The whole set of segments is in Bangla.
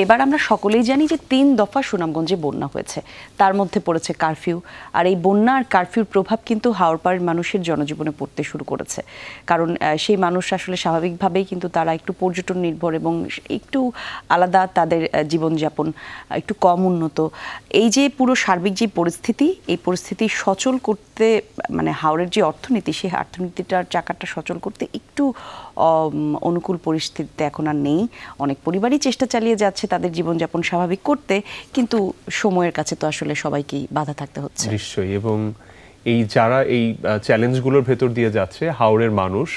এবার আমরা সকলেই জানি যে ৩ দফা সুনামগঞ্জে বন্যা হয়েছে, তার মধ্যে পড়েছে কারফিউ। আর এই বন্যা আর কারফিউর প্রভাব কিন্তু হাওড়পাড়ের মানুষের জনজীবনে পড়তে শুরু করেছে, কারণ সেই মানুষ আসলে স্বাভাবিকভাবেই কিন্তু তারা একটু পর্যটন নির্ভর এবং একটু আলাদা, তাদের জীবনযাপন একটু কম উন্নত। এই যে পুরো সার্বিক যে পরিস্থিতি, এই পরিস্থিতি সচল করতে মানে হাওড়ের যে অর্থনীতি, সেই অর্থনীতিটার চাকাটা সচল করতে একটু অনুকূল পরিস্থিতিতে এখন আর নেই। অনেক পরিবারই চেষ্টা চালিয়ে যাচ্ছে তাদের জীবনযাপন স্বাভাবিক করতে, কিন্তু সময়ের কাছে তো আসলে সবাইকেই বাধা থাকতে হচ্ছে। নিশ্চয়ই। এবং এই যারা এই চ্যালেঞ্জগুলোর ভেতর দিয়ে যাচ্ছে, হাওড়ের মানুষ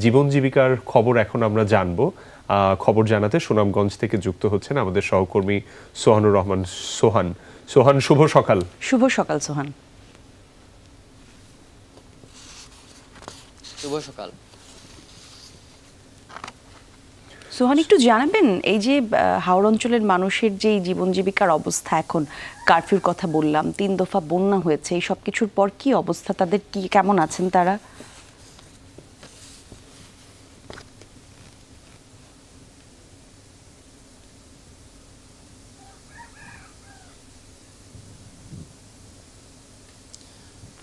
জীবন জীবিকার খবর এখন আমরা জানবো। খবর জানাতে সুনামগঞ্জ থেকে যুক্ত হচ্ছেন আমাদের সহকর্মী সোহানুর রহমান। সোহান, শুভ সকাল। শুভ সকাল সোহান। শুভ সকাল সোহান, একটু জানাবেন এই যে হাওড় অঞ্চলের মানুষের যে জীবন জীবিকার অবস্থা, এখন কারফিউর কথা বললাম, ৩ দফা বন্যা হয়েছে, এই সব কিছুর পর কি অবস্থা তাদের, কি কেমন আছেন তারা?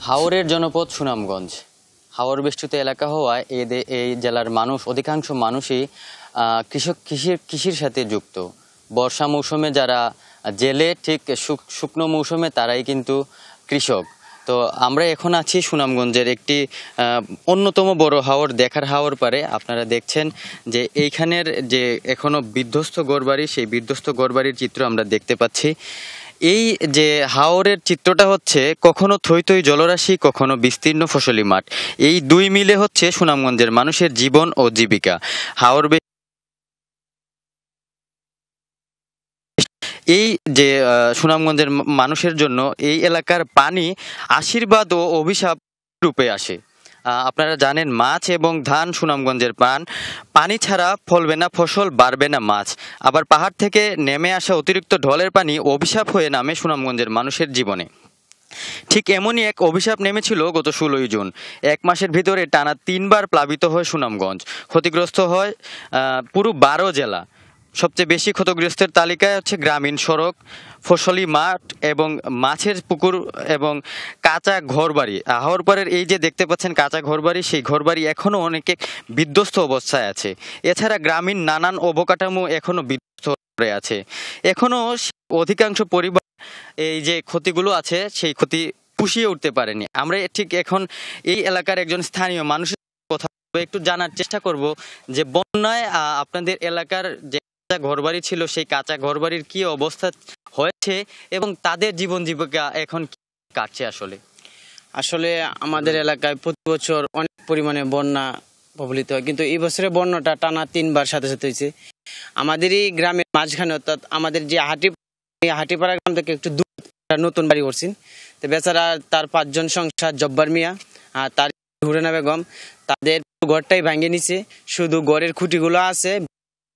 হাওরের জনপদ সুনামগঞ্জ হাওর বেষ্টিত এলাকা হওয়ায় এই জেলার মানুষ, অধিকাংশ মানুষই কৃষির সাথে যুক্ত। বর্ষা মৌসুমে যারা জেলে, ঠিক শুকনো মৌসুমে তারাই কিন্তু কৃষক। তো আমরা এখন আছি সুনামগঞ্জের একটি অন্যতম বড় হাওর, দেখার হাওর পারে। আপনারা দেখছেন যে এইখানের যে এখনো বিধ্বস্ত ঘরবাড়ি, সেই বিধ্বস্ত ঘরবাড়ির চিত্র আমরা দেখতে পাচ্ছি। এই যে হাওরের চিত্রটা হচ্ছে কখনো থই থই জলরাশি, কখনো বিস্তীর্ণ ফসলি মাঠ। এই দুই মিলে হচ্ছে সুনামগঞ্জের মানুষের জীবন ও জীবিকা। হাওর এই যে সুনামগঞ্জের মানুষের জন্য এই এলাকার পানি আশীর্বাদ ও অভিশাপ রূপে আসে। আপনারা জানেন, মাছ এবং ধান সুনামগঞ্জের পানি ছাড়া ফলবে না ফসল, বাড়বে না মাছ। আবার পাহাড় থেকে নেমে আসা অতিরিক্ত ঢলের পানি অভিশাপ হয়ে নামে সুনামগঞ্জের মানুষের জীবনে। ঠিক এমনই এক অভিশাপ নেমেছিল গত 16ই জুন। 1 মাসের ভিতরে টানা 3 বার প্লাবিত হয় সুনামগঞ্জ। ক্ষতিগ্রস্ত হয় পুরো 12 জেলা। সবচেয়ে বেশি ক্ষতিগ্রস্তের তালিকায় হচ্ছে গ্রামীণ সড়ক, ফসলি মাঠ এবং মাছের পুকুর এবং কাঁচা ঘরবাড়ি। হাওরপাড়ের এই যে দেখতে পাচ্ছেন কাঁচা ঘরবাড়ি, সেই ঘরবাড়ি এখনও অনেকে বিধ্বস্ত অবস্থায় আছে। এছাড়া গ্রামীণ নানান অবকাঠামো এখনও বিধ্বস্ত হয়ে আছে। এখনও অধিকাংশ পরিবার এই যে ক্ষতিগুলো আছে, সেই ক্ষতি পুষিয়ে উঠতে পারেনি। আমরা ঠিক এখন এই এলাকার একজন স্থানীয় মানুষের কথা একটু জানার চেষ্টা করব যে বন্যায় আপনাদের এলাকার যে ঘরবাড়ি ছিল, সেই কাঁচা ঘরবাড়ির কি অবস্থা হয়েছে এবং তাদের জীবন জীবিকা এখন কাটছে। আসলে আমাদের এলাকায় প্রতি বছর অনেক পরিমাণে বন্যা প্রবলিত হয়, কিন্তু এই বছরে বন্যাটা টানা 3 বার সাথে সাথে হয়েছে। আমাদেরই গ্রামের মাঝখানে, অর্থাৎ আমাদের যে হাটিপাড়া গ্রাম থেকে একটু দূর নতুন বাড়ি করছেন। তো বেচারা তার 5 জন সংসার, জব্বার মিয়া আর তার হুরেনা বেগম, তাদের ঘরটাই ভাঙে নিছে। শুধু ঘরের খুঁটিগুলো আছে,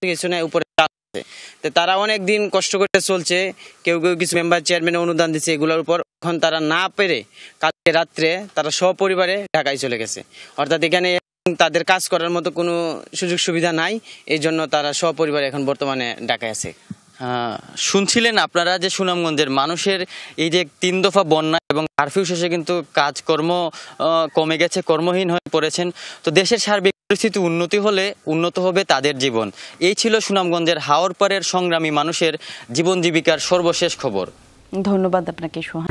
কিছু নাই, উপরে তো তারা অনেক দিন কষ্ট করে চলছে। কেউ কেউ কিছু মেম্বার চেয়ারম্যান অনুদান দিচ্ছে এগুলোর উপর। এখন তারা না পেরে কালকে রাত্রে তারা সপরিবারে ঢাকায় চলে গেছে। অর্থাৎ এখানে তাদের কাজ করার মতো কোনো সুযোগ সুবিধা নাই, এই জন্য তারা সপরিবারে এখন বর্তমানে ঢাকায় আছে। শুনছিলেন আপনারা যে সুনামগঞ্জের মানুষের এই যে 3 দফা বন্যা এবং কারফিউ শেষে কিন্তু কাজকর্ম কমে গেছে, কর্মহীন হয়ে পড়েছেন। তো দেশের সার্বিক পরিস্থিতি উন্নত হবে তাদের জীবন। এই ছিল সুনামগঞ্জের হাওরপাড়ের সংগ্রামী মানুষের জীবন জীবিকার সর্বশেষ খবর। ধন্যবাদ আপনাকে সোহান।